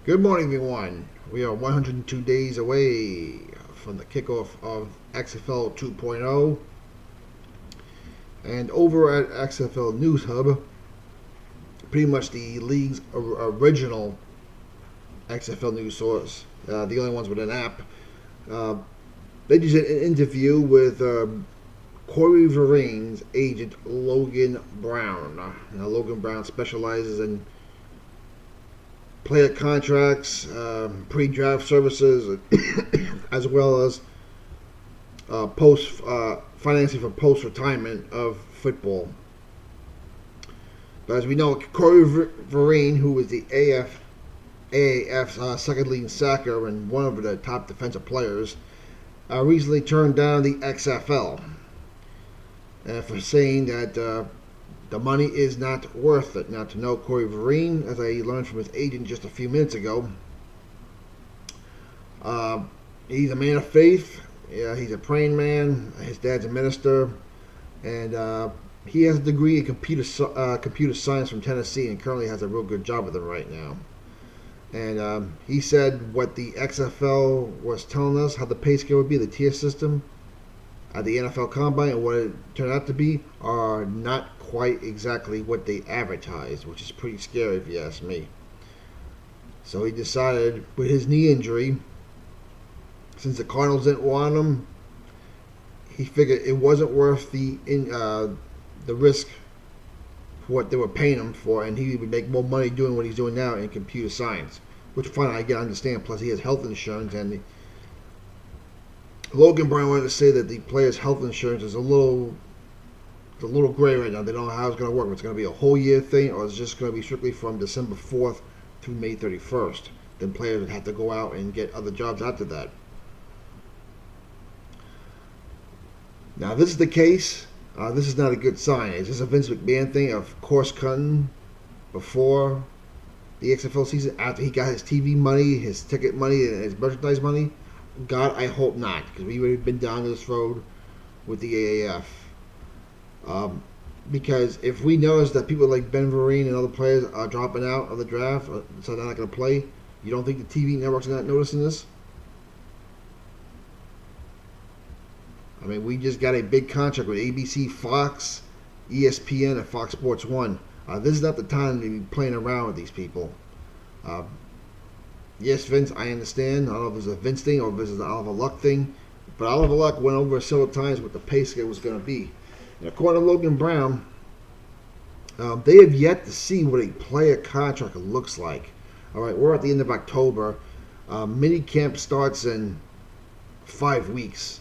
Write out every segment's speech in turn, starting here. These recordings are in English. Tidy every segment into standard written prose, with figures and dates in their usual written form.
Good morning, everyone. We are 102 days away from the kickoff of XFL 2.0, and over at XFL News Hub, pretty much the league's original XFL news source, the only ones with an app. Uh, they did an interview with Corey Vereen's agent Logan Brown. Logan Brown specializes in player contracts, pre-draft services, as well as post financing for post-retirement of football. But as we know, Corey Vereen, who is the AAF's second leading sacker and one of the top defensive players, recently turned down the XFL for saying that the money is not worth it. Now, to know Corey Vereen, as I learned from his agent just a few minutes ago, he's a man of faith. Yeah, he's a praying man. His dad's a minister, and he has a degree in computer science from Tennessee, and currently has a real good job with it right now. And he said what the XFL was telling us, how the pay scale would be, the tier system at the NFL Combine, and what it turned out to be are not quite exactly what they advertised, which is pretty scary if you ask me. So he decided, with his knee injury, since the Cardinals didn't want him, he figured it wasn't worth the risk for what they were paying him for, and he would make more money doing what he's doing now in computer science, which fine, I can understand. Plus, he has health insurance, and Logan Brown wanted to say that the players' health insurance is a little gray right now. They don't know how it's going to work. If it's going to be a whole year thing, or it's just going to be strictly from December 4th to May 31st. Then players would have to go out and get other jobs after that. Now, if this is the case, this is not a good sign. Is this a Vince McMahon thing of course cutting before the XFL season, after he got his TV money, his ticket money, and his merchandise money? God, I hope not, because we've already been down this road with the AAF. Because if we notice that people like Ben Vereen and other players are dropping out of the draft, so they're not going to play, you don't think the TV networks are not noticing this? I mean, we just got a big contract with ABC, Fox, ESPN, and Fox Sports 1. This is not the time to be playing around with these people. Yes, Vince, I understand. I don't know if it's a Vince thing or if it's an Oliver Luck thing, but Oliver Luck went over several times what the pay scale was going to be. And according to Logan Brown, they have yet to see what a player contract looks like. All right, we're at the end of October. Mini camp starts in 5 weeks.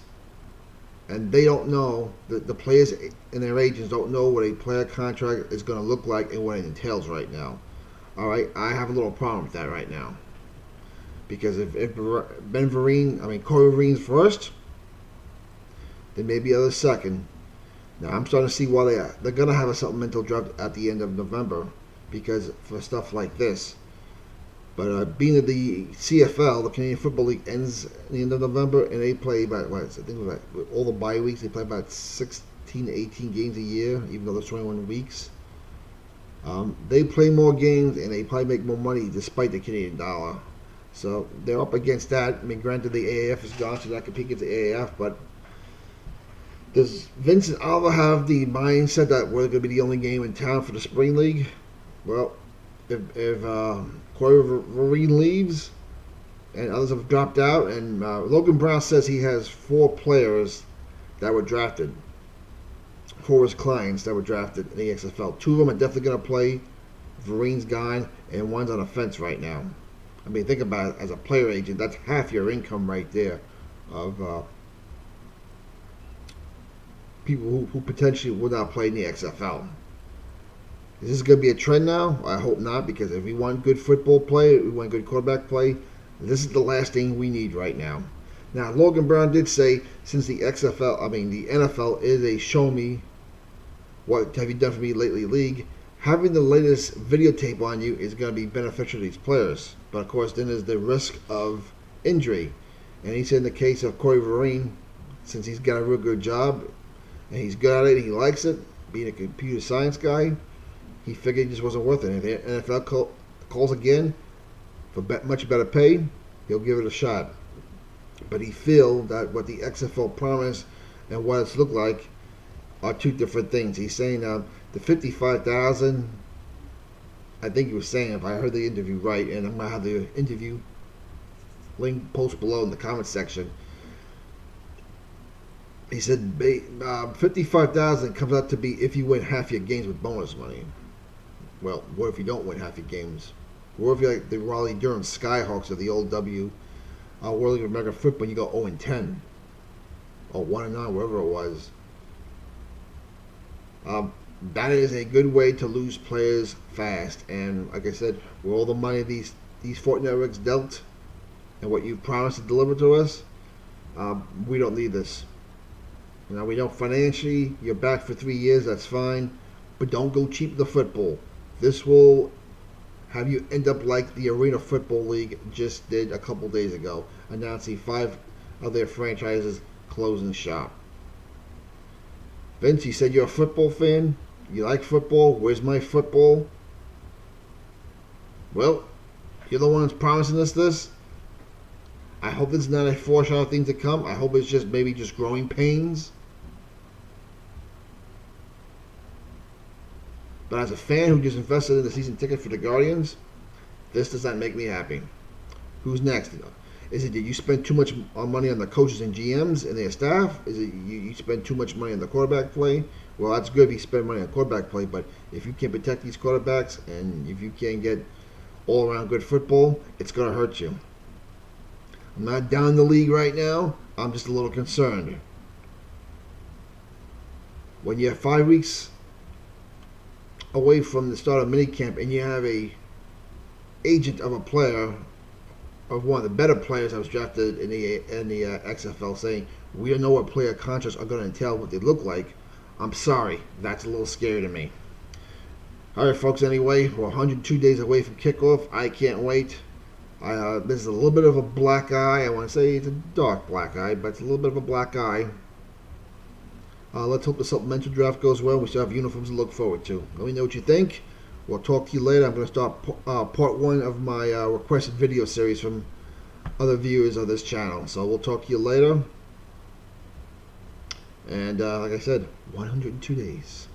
And they don't know, the players and their agents don't know what a player contract is going to look like and what it entails right now. All right, I have a little problem with that right now. Because if Ben Vereen, Corey Vereen's first, then maybe others second. Now, I'm starting to see why they're going to have a supplemental draft at the end of November, because for stuff like this. But being that the CFL, the Canadian Football League, ends at the end of November, and they play about, I think with all the bye weeks, they play about 16 to 18 games a year, even though there's 21 weeks. They play more games, and they probably make more money despite the Canadian dollar. So they're up against that. Granted, the AAF is gone, so that compete against the AAF, but does Vince and Oliver have the mindset that we're going to be the only game in town for the Spring League? Well, if Corey Vereen leaves and others have dropped out, and Logan Brown says he has 4 players that were drafted, 4 of his clients that were drafted in the XFL. 2 of them are definitely going to play. Vereen's gone, and one's on the fence right now. Think about it. As a player agent, that's half your income right there of people who potentially would not play in the XFL. Is this going to be a trend now? I hope not, because if we want good football play, we want good quarterback play, this is the last thing we need right now. Now, Logan Brown did say, since the NFL is a show me what have you done for me lately league, having the latest videotape on you is going to be beneficial to these players. But of course, then there's the risk of injury. And he said in the case of Corey Vereen, since he's got a real good job and he's good at it and he likes it, being a computer science guy, he figured it just wasn't worth it. And if the NFL calls again for much better pay, he'll give it a shot. But he feels that what the XFL promised and what it's looked like are two different things. He's saying the 55,000. I think he was saying, if I heard the interview right, and I'm gonna have the interview link post below in the comment section. He said 55,000 comes out to be if you win half your games with bonus money. Well, what if you don't win half your games? What if you're like the Raleigh-Durham Skyhawks of the old World League of American Football, and you go 0-10 or 1-9, whatever it was? That is a good way to lose players fast. And like I said, with all the money these sport networks dealt and what you've promised to deliver to us, we don't need this. Now, we know financially you're back for 3 years, that's fine, but don't go cheap with the football. This will have you end up like the Arena Football League just did a couple days ago, announcing 5 of their franchises closing shop. Vince, you said you're a football fan. You like football. Where's my football? Well, you're the one that's promising us this. I hope this is not a foreshadow of things to come. I hope it's just maybe just growing pains. But as a fan who just invested in the season ticket for the Guardians, this does not make me happy. Who's next? Is it that you spend too much money on the coaches and GMs and their staff? Is it you spend too much money on the quarterback play? Well, that's good if you spend money on quarterback play, but if you can't protect these quarterbacks and if you can't get all-around good football, it's going to hurt you. I'm not down the league right now. I'm just a little concerned. When you're 5 weeks away from the start of minicamp and you have a agent of a player, of one of the better players that was drafted in the XFL, saying we don't know what player contracts are going to entail, what they look like, I'm sorry, that's a little scary to me. All right, folks. Anyway, we're 102 days away from kickoff. I can't wait. This is a little bit of a black eye. I want to say it's a dark black eye, but it's a little bit of a black eye. Let's hope the supplemental draft goes well. We still have uniforms to look forward to. Let me know what you think. We'll talk to you later. I'm going to start part 1 of my requested video series from other viewers of this channel. So we'll talk to you later. And like I said, 102 days.